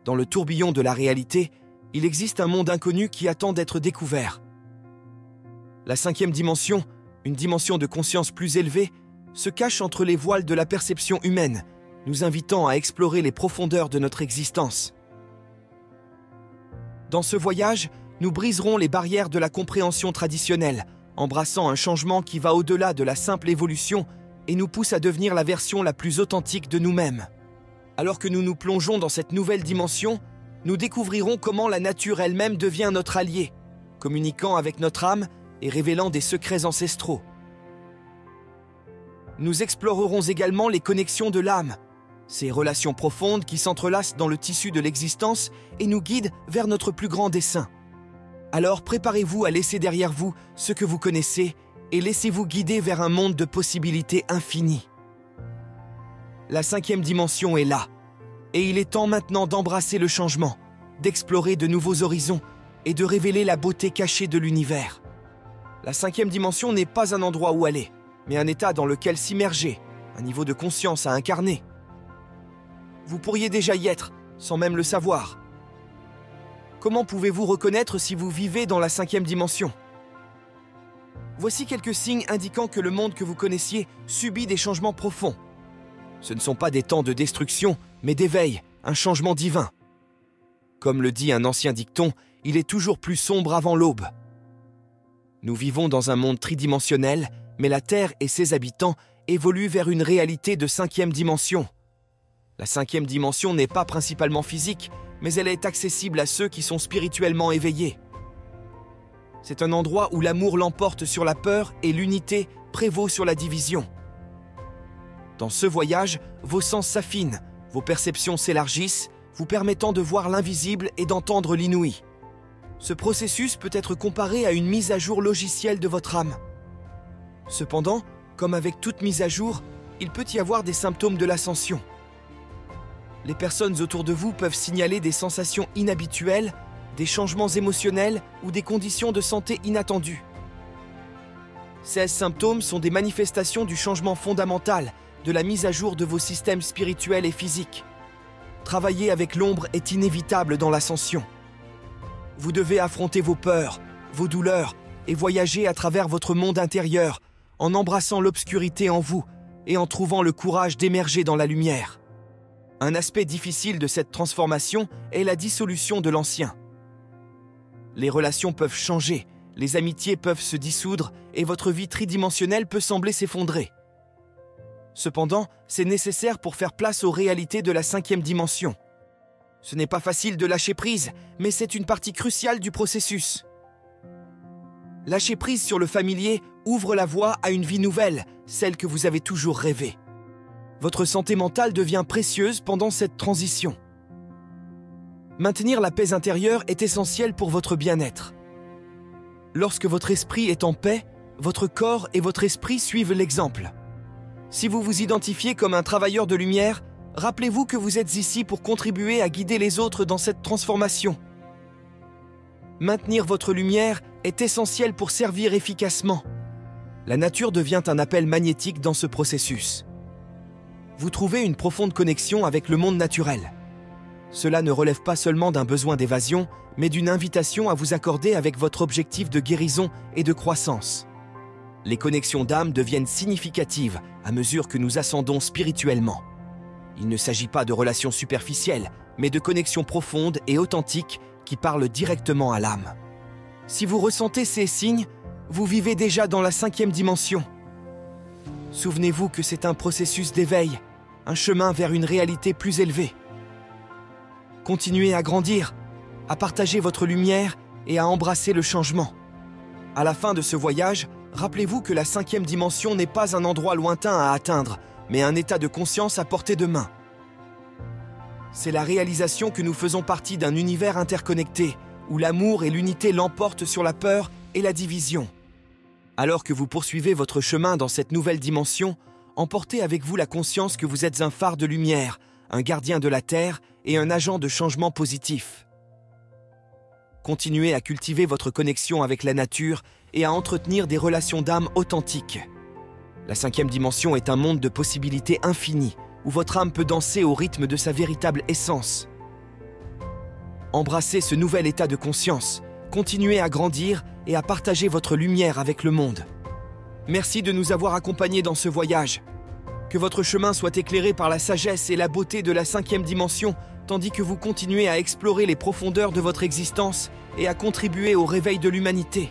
Dans le tourbillon de la réalité, il existe un monde inconnu qui attend d'être découvert. La cinquième dimension, une dimension de conscience plus élevée, se cache entre les voiles de la perception humaine, nous invitant à explorer les profondeurs de notre existence. Dans ce voyage, nous briserons les barrières de la compréhension traditionnelle, embrassant un changement qui va au-delà de la simple évolution et nous pousse à devenir la version la plus authentique de nous-mêmes. Alors que nous nous plongeons dans cette nouvelle dimension, nous découvrirons comment la nature elle-même devient notre allié, communiquant avec notre âme et révélant des secrets ancestraux. Nous explorerons également les connexions de l'âme, ces relations profondes qui s'entrelacent dans le tissu de l'existence et nous guident vers notre plus grand dessein. Alors préparez-vous à laisser derrière vous ce que vous connaissez et laissez-vous guider vers un monde de possibilités infinies. La cinquième dimension est là, et il est temps maintenant d'embrasser le changement, d'explorer de nouveaux horizons et de révéler la beauté cachée de l'univers. La cinquième dimension n'est pas un endroit où aller, mais un état dans lequel s'immerger, un niveau de conscience à incarner. Vous pourriez déjà y être, sans même le savoir. Comment pouvez-vous reconnaître si vous vivez dans la cinquième dimension? Voici quelques signes indiquant que le monde que vous connaissiez subit des changements profonds. Ce ne sont pas des temps de destruction, mais d'éveil, un changement divin. Comme le dit un ancien dicton, il est toujours plus sombre avant l'aube. Nous vivons dans un monde tridimensionnel, mais la Terre et ses habitants évoluent vers une réalité de cinquième dimension. La cinquième dimension n'est pas principalement physique, mais elle est accessible à ceux qui sont spirituellement éveillés. C'est un endroit où l'amour l'emporte sur la peur et l'unité prévaut sur la division. Dans ce voyage, vos sens s'affinent, vos perceptions s'élargissent, vous permettant de voir l'invisible et d'entendre l'inouï. Ce processus peut être comparé à une mise à jour logicielle de votre âme. Cependant, comme avec toute mise à jour, il peut y avoir des symptômes de l'ascension. Les personnes autour de vous peuvent signaler des sensations inhabituelles, des changements émotionnels ou des conditions de santé inattendues. Ces symptômes sont des manifestations du changement fondamental, de la mise à jour de vos systèmes spirituels et physiques. Travailler avec l'ombre est inévitable dans l'ascension. Vous devez affronter vos peurs, vos douleurs et voyager à travers votre monde intérieur en embrassant l'obscurité en vous et en trouvant le courage d'émerger dans la lumière. Un aspect difficile de cette transformation est la dissolution de l'ancien. Les relations peuvent changer, les amitiés peuvent se dissoudre et votre vie tridimensionnelle peut sembler s'effondrer. Cependant, c'est nécessaire pour faire place aux réalités de la cinquième dimension. Ce n'est pas facile de lâcher prise, mais c'est une partie cruciale du processus. Lâcher prise sur le familier ouvre la voie à une vie nouvelle, celle que vous avez toujours rêvée. Votre santé mentale devient précieuse pendant cette transition. Maintenir la paix intérieure est essentiel pour votre bien-être. Lorsque votre esprit est en paix, votre corps et votre esprit suivent l'exemple. Si vous vous identifiez comme un travailleur de lumière, rappelez-vous que vous êtes ici pour contribuer à guider les autres dans cette transformation. Maintenir votre lumière est essentiel pour servir efficacement. La nature devient un appel magnétique dans ce processus. Vous trouvez une profonde connexion avec le monde naturel. Cela ne relève pas seulement d'un besoin d'évasion, mais d'une invitation à vous accorder avec votre objectif de guérison et de croissance. Les connexions d'âme deviennent significatives à mesure que nous ascendons spirituellement. Il ne s'agit pas de relations superficielles, mais de connexions profondes et authentiques qui parlent directement à l'âme. Si vous ressentez ces signes, vous vivez déjà dans la cinquième dimension. Souvenez-vous que c'est un processus d'éveil, un chemin vers une réalité plus élevée. Continuez à grandir, à partager votre lumière et à embrasser le changement. À la fin de ce voyage, rappelez-vous que la cinquième dimension n'est pas un endroit lointain à atteindre, mais un état de conscience à portée de main. C'est la réalisation que nous faisons partie d'un univers interconnecté, où l'amour et l'unité l'emportent sur la peur et la division. Alors que vous poursuivez votre chemin dans cette nouvelle dimension, emportez avec vous la conscience que vous êtes un phare de lumière, un gardien de la Terre et un agent de changement positif. Continuez à cultiver votre connexion avec la nature et à entretenir des relations d'âme authentiques. La cinquième dimension est un monde de possibilités infinies, où votre âme peut danser au rythme de sa véritable essence. Embrassez ce nouvel état de conscience, continuez à grandir et à partager votre lumière avec le monde. Merci de nous avoir accompagnés dans ce voyage. Que votre chemin soit éclairé par la sagesse et la beauté de la 5e dimension, tandis que vous continuez à explorer les profondeurs de votre existence et à contribuer au réveil de l'humanité.